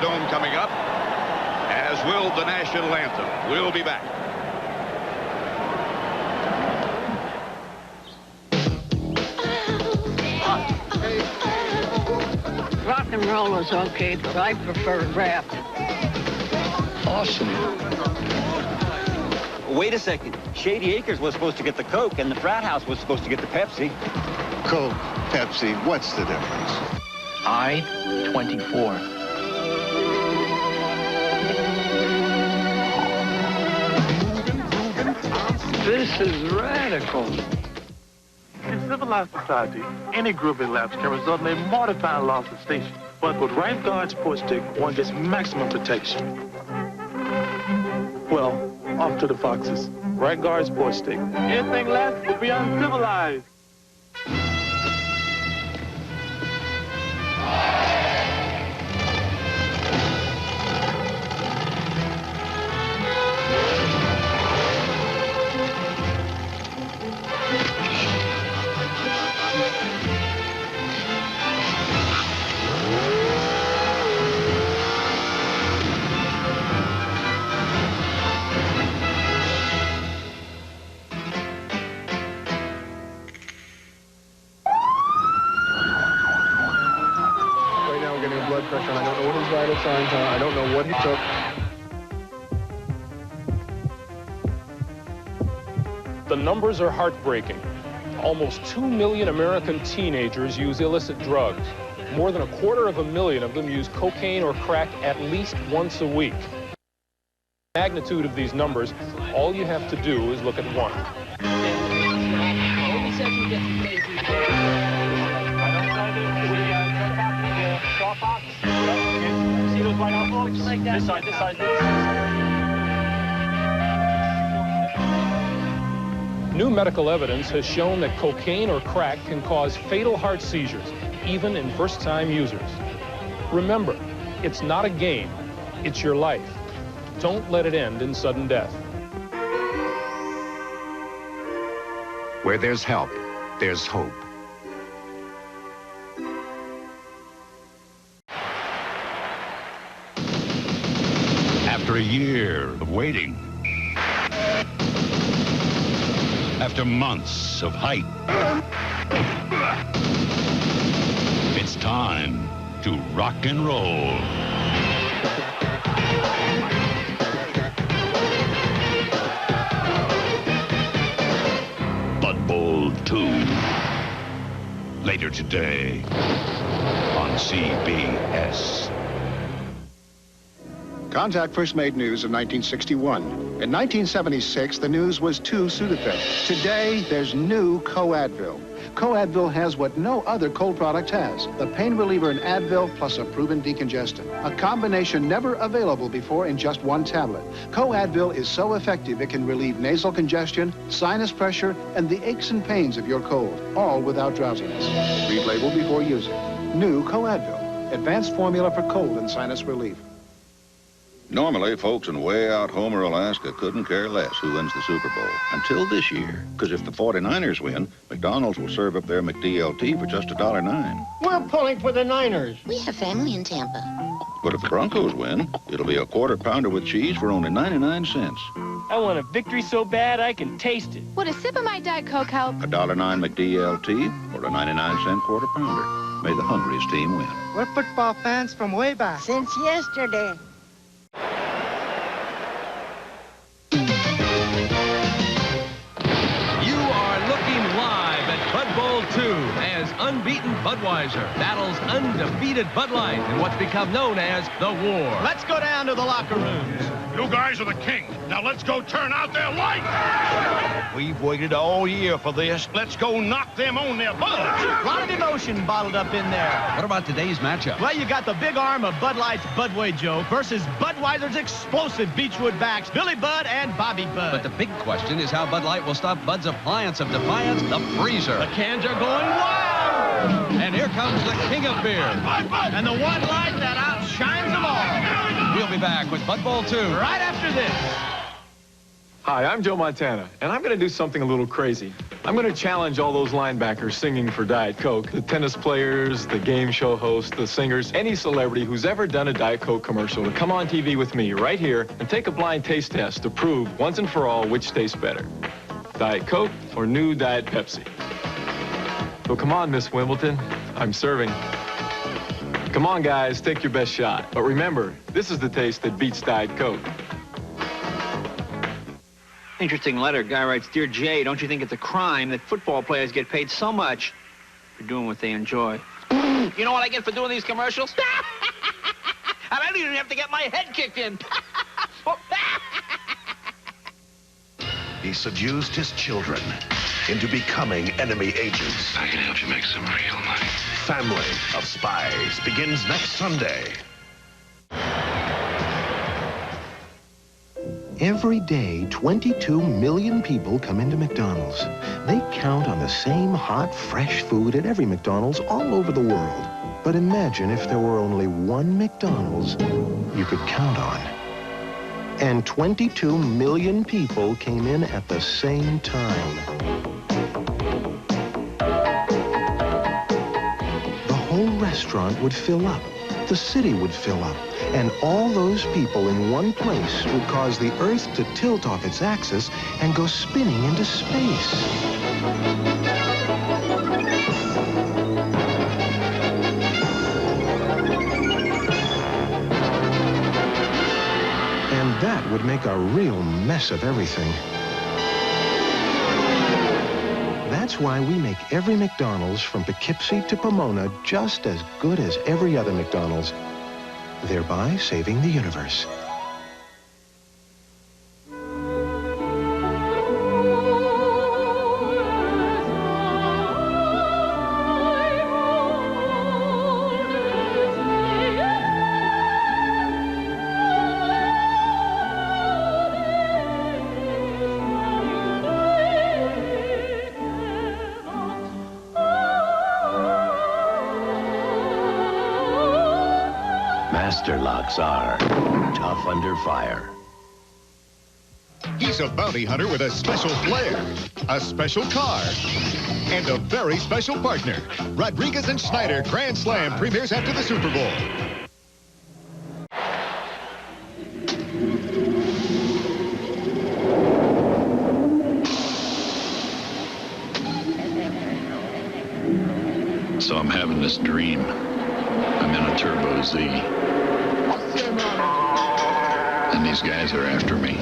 Dome coming up, as will the national anthem. We'll be back. Rock and roll is okay, but I prefer rap. Awesome. Wait a second. Shady Acres was supposed to get the Coke, and the frat house was supposed to get the Pepsi. Coke, Pepsi, what's the difference? I-24. This is radical. In civilized society, any groovy lapse can result in a mortifying loss of station. But with Right Guard Sports Stick, one gets maximum protection. Well, off to the foxes. Right Guard Sports Stick. Anything less will be uncivilized. Pressure, and I don't know what his vital signs are. I don't know what he took. The numbers are heartbreaking. Almost 2 million American teenagers use illicit drugs. More than 250,000 of them use cocaine or crack at least once a week. The magnitude of these numbers, all you have to do is look at one. New medical evidence has shown that cocaine or crack can cause fatal heart seizures, even in first-time users. Remember, it's not a game, it's your life. Don't let it end in sudden death. Where there's help, there's hope. After a year of waiting, after months of hype, it's time to rock and roll. Bud Bowl 2. Later today on CBS. Contact first made news in 1961. In 1976, the news was two Sudafed. Today, there's new CoAdvil. CoAdvil has what no other cold product has. The pain reliever in Advil plus a proven decongestant. A combination never available before in just one tablet. CoAdvil is so effective it can relieve nasal congestion, sinus pressure, and the aches and pains of your cold, all without drowsiness. Read label before using. New CoAdvil. Advanced formula for cold and sinus relief. Normally, folks in way out Homer, Alaska couldn't care less who wins the Super Bowl. Until this year. Because if the 49ers win, McDonald's will serve up their McDLT for just $1.09. We're pulling for the Niners. We have family in Tampa. But if the Broncos win, it'll be a quarter pounder with cheese for only 99 cents. I want a victory so bad I can taste it. Would a sip of my Diet Coke help? $1.09 McDLT or a 99-cent quarter pounder. May the hungriest team win. We're football fans from way back. Since yesterday. As unbeaten Budweiser battles undefeated Bud Light in what's become known as the war. Let's go down to the locker rooms. You guys are the king. Now let's go turn out their lights. We've waited all year for this. Let's go knock them on their butts. A lot of emotion bottled up in there. What about today's matchup? Well, you got the big arm of Bud Light's Budway Joe versus Budweiser's explosive Beechwood backs, Billy Bud and Bobby Bud. But the big question is how Bud Light will stop Bud's appliance of defiance, the freezer. The cans are going wild. And here comes the king of beer. And the one light that outshines them all. We'll be back with Bud Bowl 2 right after this. Hi, I'm Joe Montana, and I'm going to do something a little crazy. I'm going to challenge all those linebackers singing for Diet Coke, the tennis players, the game show hosts, the singers, any celebrity who's ever done a Diet Coke commercial to come on TV with me right here and take a blind taste test to prove once and for all which tastes better, Diet Coke or new Diet Pepsi. So come on, Miss Wimbledon, I'm serving. Come on, guys, take your best shot. But remember, this is the taste that beats Diet Coke. Interesting letter. Guy writes, Dear Jay, don't you think it's a crime that football players get paid so much for doing what they enjoy? You know what I get for doing these commercials? I don't even have to get my head kicked in. He seduced his children into becoming enemy agents. I can help you make some real money. Family of Spies begins next Sunday. Every day, 22 million people come into McDonald's. They count on the same hot, fresh food at every McDonald's all over the world. But imagine if there were only one McDonald's you could count on. And 22 million people came in at the same time. The whole restaurant would fill up. The city would fill up. And all those people in one place would cause the Earth to tilt off its axis and go spinning into space. And that would make a real mess of everything. That's why we make every McDonald's from Poughkeepsie to Pomona just as good as every other McDonald's, thereby saving the universe. Masterlocks are tough under fire. He's a bounty hunter with a special flair, a special car, and a very special partner. Rodriguez and Schneider Grand Slam premieres after the Super Bowl. So I'm having this dream. I'm in a Turbo Z. And these guys are after me.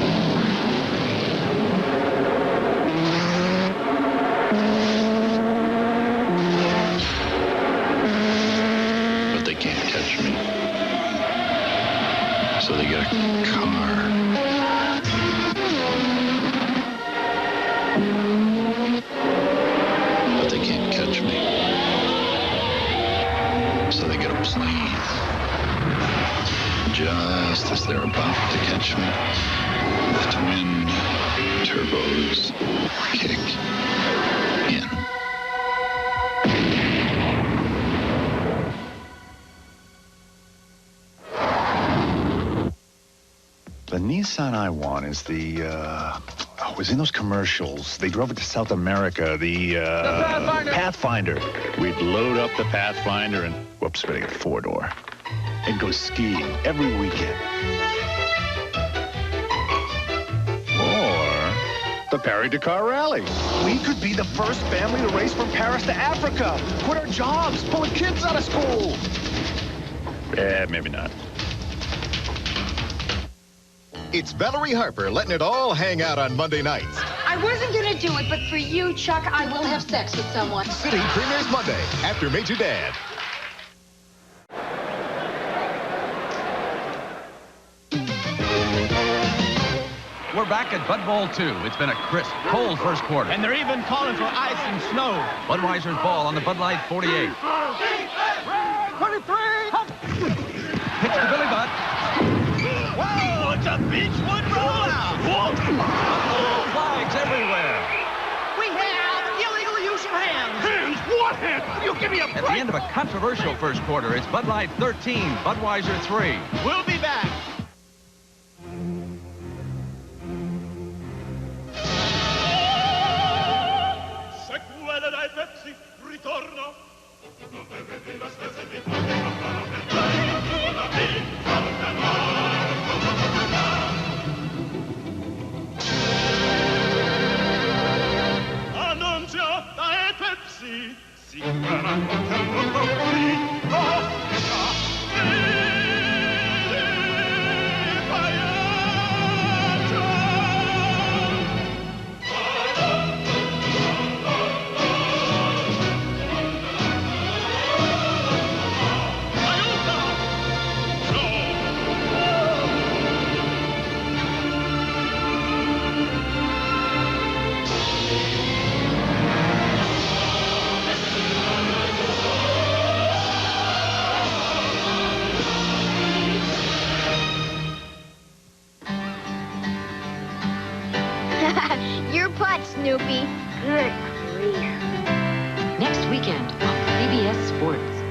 But they can't catch me. So they get a car. But they can't catch me. So they get a plane. Just as they're about to catch me, the twin turbos kick in. The Nissan I want is the, was in those commercials. They drove it to South America, the Pathfinder. We'd load up the Pathfinder and, whoops, better get a four-door. And go skiing every weekend. Or the Paris-Dakar Rally. We could be the first family to race from Paris to Africa. Quit our jobs, pull the kids out of school. Yeah, maybe not. It's Valerie Harper letting it all hang out on Monday nights. I wasn't gonna do it, but for you, Chuck, I will have sex with someone. City premieres Monday after Major Dad. We're back at Bud Bowl 2. It's been a crisp, cold first quarter. And they're even calling for ice and snow. Budweiser's ball on the Bud Light 48. 23! Pitch to Billy Budd. Whoa, it's a Beachwood rollout! Oh, flags everywhere. We have illegal use of hands! Hands? What hands? You give me a break! At the end of a controversial first quarter, it's Bud Light 13, Budweiser 3. We'll be back. Annunziata e Pepsi si faranno tempo così. Your putt, Snoopy. Good grief. Next weekend on CBS Sports.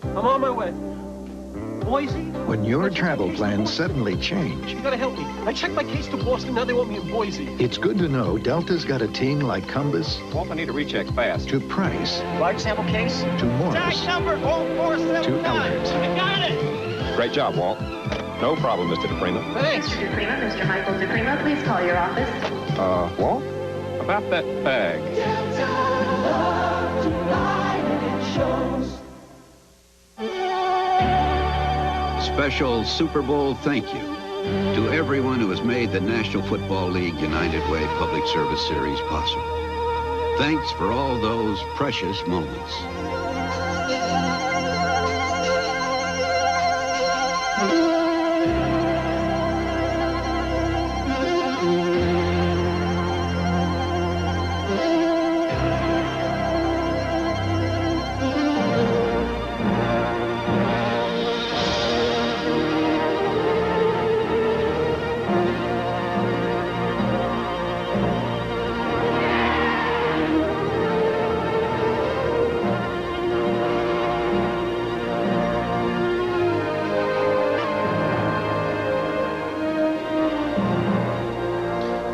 I'm on my way. Boise? When your travel plans suddenly change, You gotta help me. I checked my case to Boston, now they want me in Boise. it's good to know Delta's got a team like Compass Walt, I need a recheck fast. to Price Large sample case? to Morris Tag number 0479. to Elders. I got it! Great job, Walt. No problem, Mr. DePrima. Thanks. Mr. DePrima, Mr. Michael DePrima, please call your office. Walt? About that bag. Special Super Bowl thank you to everyone who has made the National Football League United Way Public Service Series possible. Thanks for all those precious moments.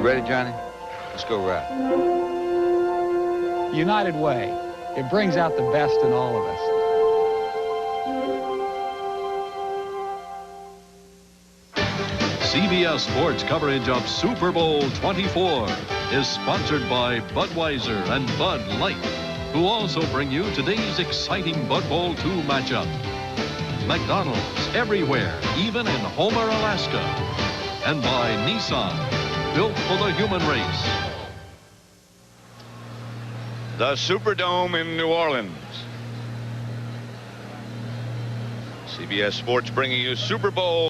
Ready, Johnny? Let's go ride. United Way. It brings out the best in all of us. CBS Sports coverage of Super Bowl XXIV is sponsored by Budweiser and Bud Light, who also bring you today's exciting Bud Bowl II matchup. McDonald's everywhere, even in Homer, Alaska. And by Nissan, built for the human race. The Superdome in New Orleans. CBS Sports bringing you Super Bowl